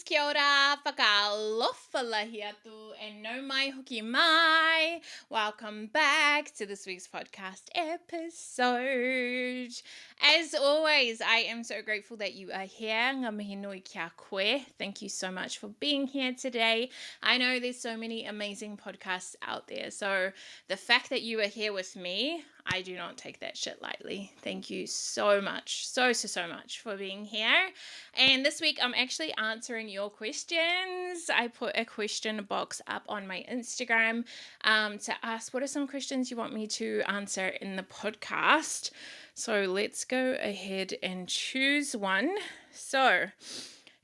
kia ora, whakalofa lahi atu, and no mai hoki mai. Welcome back to this week's podcast episode. As always, I am so grateful that you are here. Ngā mihi nui kia koe. Thank you so much for being here today. I know there's so many amazing podcasts out there, so the fact that you are here with me, I do not take that shit lightly. Thank you so much, so much for being here. And this week, I'm actually answering your questions. I put a question box up on my Instagram to ask what are some questions you want me to answer in the podcast. So let's go ahead and choose one. So,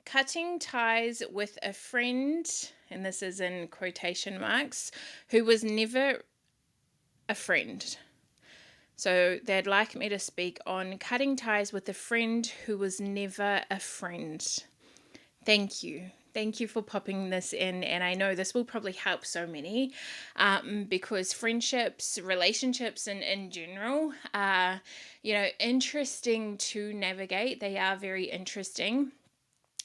cutting ties with a friend, and this is in quotation marks, who was never a friend. So they'd like me to speak on cutting ties with a friend who was never a friend. Thank you. Thank you for popping this in. And I know this will probably help so many because friendships, relationships in general are, interesting to navigate. They are very interesting.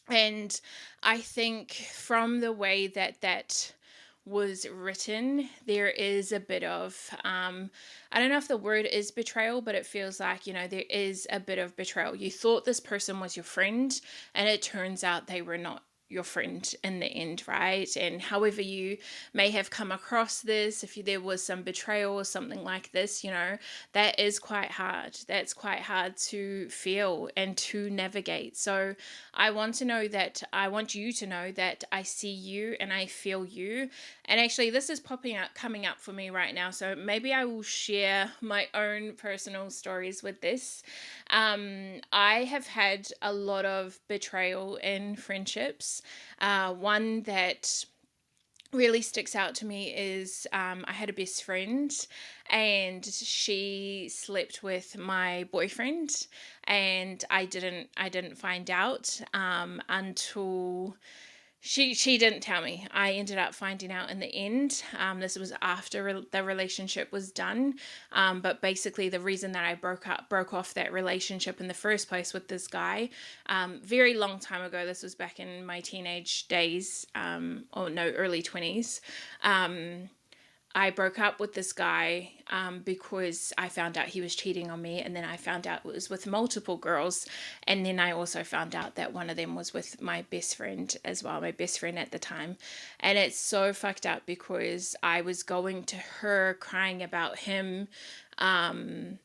And I think from the way that was written, there is a bit of, I don't know if the word is betrayal, but it feels like, there is a bit of betrayal. You thought this person was your friend, and it turns out they were not your friend in the end, right? And however you may have come across this, if there was some betrayal or something like this, that is quite hard. That's quite hard to feel and to navigate. So I want you to know that I see you and I feel you. And actually, this is coming up for me right now. So maybe I will share my own personal stories with this. I have had a lot of betrayal in friendships. One that really sticks out to me is I had a best friend and she slept with my boyfriend, and I didn't find out until she didn't tell me. I ended up finding out in the end. This was after the relationship was done. But basically the reason that I broke off that relationship in the first place with this guy, very long time ago, this was back in my teenage days, early 20s. I broke up with this guy because I found out he was cheating on me, and then I found out it was with multiple girls, and then I also found out that one of them was with my best friend as well, my best friend at the time. And it's so fucked up because I was going to her crying about him and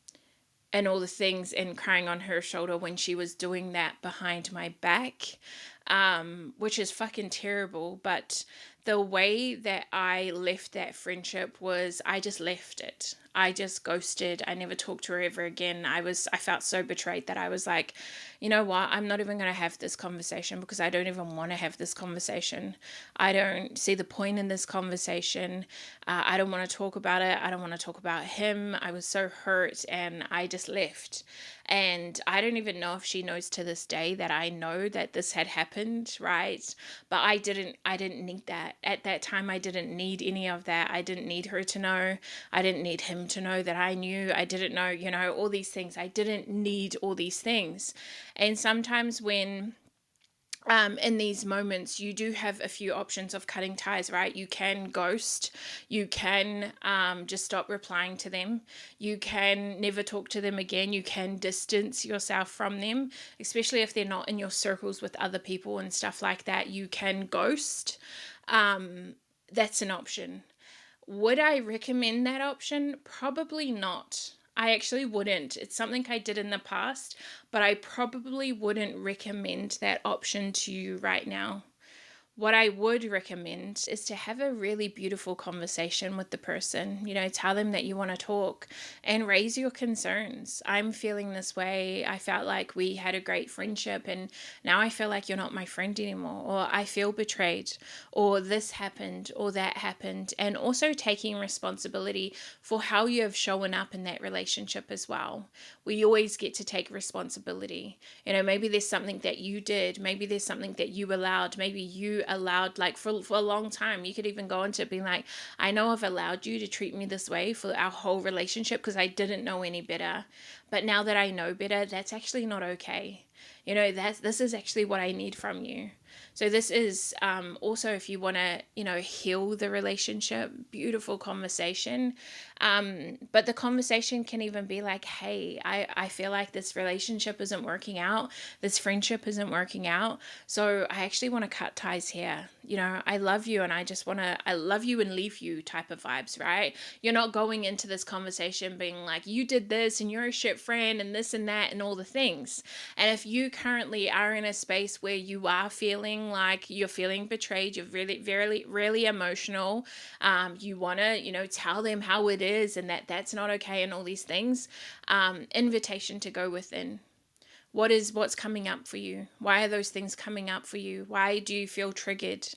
all the things, and crying on her shoulder when she was doing that behind my back, which is fucking terrible. But the way that I left that friendship was I just left it. I just ghosted. I never talked to her ever again. I felt so betrayed that I was like, you know what? I'm not even going to have this conversation because I don't even want to have this conversation. I don't see the point in this conversation. I don't want to talk about it. I don't want to talk about him. I was so hurt and I just left. And I don't even know if she knows to this day that I know that this had happened, right? But I didn't need that. At that time, I didn't need any of that. I didn't need her to know. I didn't need him to know that I knew. I didn't know, all these things. I didn't need all these things. And sometimes when in these moments, you do have a few options of cutting ties, right? You can ghost. You can just stop replying to them. You can never talk to them again. You can distance yourself from them, especially if they're not in your circles with other people and stuff like that. You can ghost. That's an option. Would I recommend that option? Probably not. I actually wouldn't. It's something I did in the past, but I probably wouldn't recommend that option to you right now. What I would recommend is to have a really beautiful conversation with the person. Tell them that you want to talk and raise your concerns. I'm feeling this way. I felt like we had a great friendship and now I feel like you're not my friend anymore, or I feel betrayed, or this happened or that happened. And also taking responsibility for how you have shown up in that relationship as well. We always get to take responsibility. Maybe there's something that you did. Maybe there's something that you allowed. Maybe you allowed, like for a long time, you could even go into being like, I know I've allowed you to treat me this way for our whole relationship because I didn't know any better. But now that I know better, that's actually not okay. This is actually what I need from you. So this is also, if you want to, heal the relationship, beautiful conversation. But the conversation can even be like, hey, I feel like this relationship isn't working out. This friendship isn't working out. So I actually want to cut ties here. I love you and I love you and leave you type of vibes, right? You're not going into this conversation being like, you did this and you're a shit friend and this and that and all the things. And if you currently are in a space where you are feeling like you're feeling betrayed, you're really, very, really emotional, you want to, tell them how it is and that's not okay and all these things, invitation to go within. What's coming up for you? Why are those things coming up for you? Why do you feel triggered?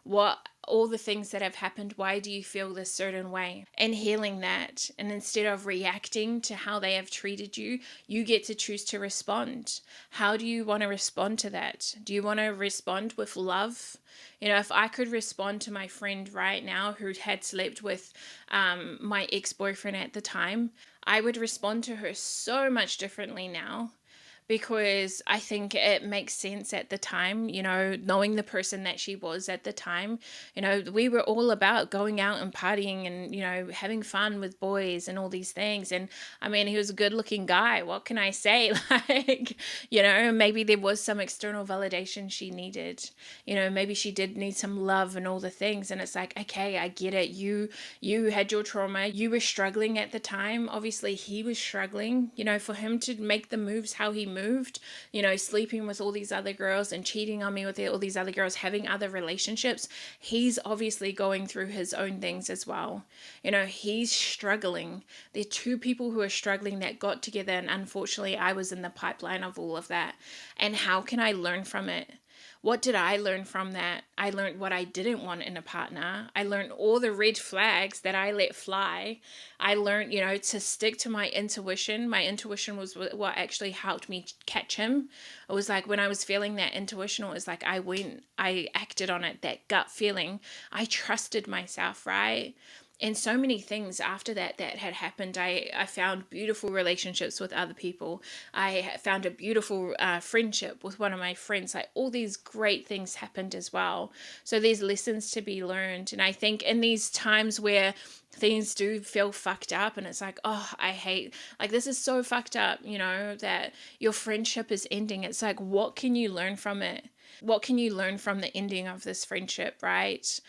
What all the things that have happened, why do you feel this certain way? And healing that. And instead of reacting to how they have treated you, you get to choose to respond. How do you want to respond to that? Do you want to respond with love? If I could respond to my friend right now who had slept with my ex-boyfriend at the time, I would respond to her so much differently now, because I think it makes sense at the time, knowing the person that she was at the time. We were all about going out and partying and, having fun with boys and all these things. And I mean, he was a good looking guy. What can I say? Like, maybe there was some external validation she needed. Maybe she did need some love and all the things. And it's like, okay, I get it. You had your trauma. You were struggling at the time. Obviously, he was struggling. For him to make the moves how he moved, sleeping with all these other girls and cheating on me with all these other girls, having other relationships, he's obviously going through his own things as well. He's struggling. There are two people who are struggling that got together, and unfortunately I was in the pipeline of all of that. And how can I learn from it? What did I learn from that? I learned what I didn't want in a partner. I learned all the red flags that I let fly. I learned, to stick to my intuition. My intuition was what actually helped me catch him. It was like when I was feeling that intuition, it was like I acted on it, that gut feeling. I trusted myself, right? And so many things after that had happened. I found beautiful relationships with other people. I found a beautiful friendship with one of my friends. Like, all these great things happened as well. So there's lessons to be learned. And I think in these times where things do feel fucked up and it's like, oh, I hate, like, this is so fucked up, that your friendship is ending. It's like, what can you learn from it? What can you learn from the ending of this friendship, right?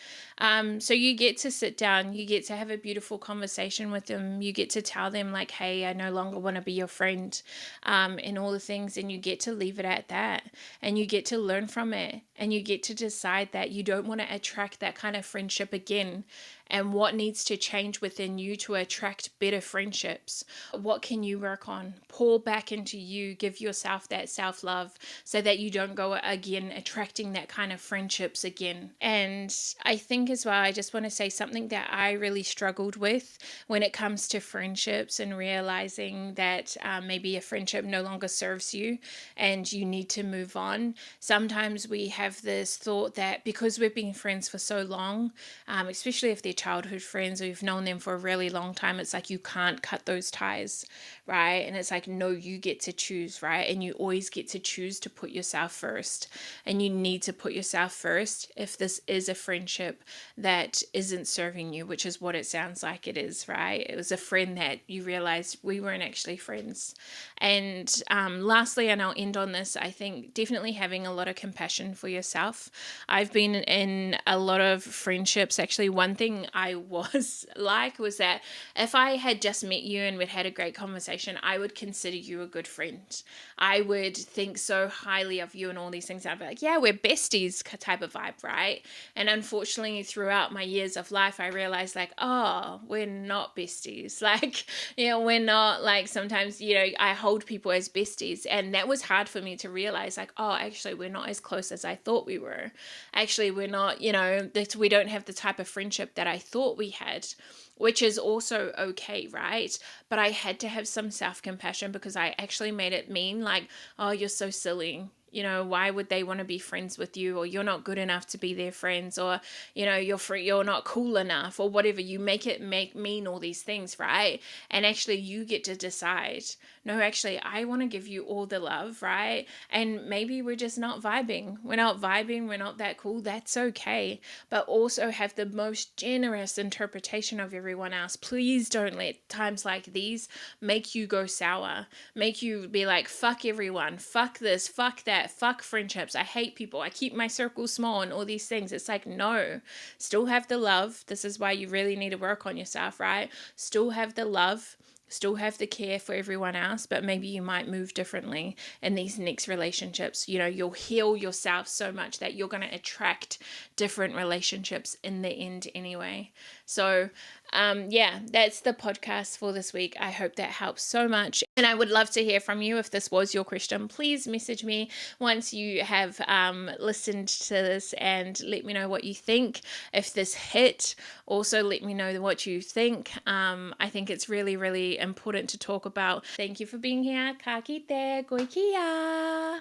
So you get to sit down, you get to have a beautiful conversation with them, you get to tell them like, hey, I no longer want to be your friend, and all the things, and you get to leave it at that, and you get to learn from it, and you get to decide that you don't want to attract that kind of friendship again. And what needs to change within you to attract better friendships? What can you work on? Pour back into you, give yourself that self-love so that you don't go again attracting that kind of friendships again. And I think as well, I just want to say something that I really struggled with when it comes to friendships and realizing that maybe a friendship no longer serves you and you need to move on. Sometimes we have this thought that because we've been friends for so long, especially if they're childhood friends or you've known them for a really long time, it's like you can't cut those ties, right? And it's like, no, you get to choose, right? And you always get to choose to put yourself first. And you need to put yourself first if this is a friendship that isn't serving you, which is what it sounds like it is, right? It was a friend that you realized we weren't actually friends. And lastly, and I'll end on this, I think definitely having a lot of compassion for yourself. I've been in a lot of friendships. Actually, one thing I was like was that if I had just met you and we'd had a great conversation, I would consider you a good friend. I would think so highly of you and all these things. I'd be like, yeah, we're besties type of vibe, right? And unfortunately, throughout my years of life, I realized like, oh, we're not besties. Like, we're not, like, sometimes, I hold people as besties. And that was hard for me to realize, like, oh, actually, we're not as close as I thought we were. Actually, we're not, we don't have the type of friendship that I thought we had, which is also okay, right? But I had to have some self-compassion because I actually made it mean like, oh, you're so silly. why would they want to be friends with you, or you're not good enough to be their friends, or you're not cool enough, or whatever. You make it mean all these things, right? And actually you get to decide, no, actually I want to give you all the love, right? And maybe we're just not vibing, we're not that cool. That's okay. But also have the most generous interpretation of everyone else. Please don't let times like these make you go sour, make you be like, fuck everyone, fuck this, fuck that, fuck friendships, I hate people, I keep my circle small, and all these things. It's like, no, still have the love. This is why you really need to work on yourself, right? Still have the love, still have the care for everyone else, but maybe you might move differently in these next relationships. You'll heal yourself so much that you're going to attract different relationships in the end anyway. So yeah, that's the podcast for this week. I hope that helps so much. And I would love to hear from you. If this was your question, please message me once you have listened to this and let me know what you think. If this hit, also let me know what you think. I think it's really, really important to talk about. Thank you for being here. Ka kite, koe kia.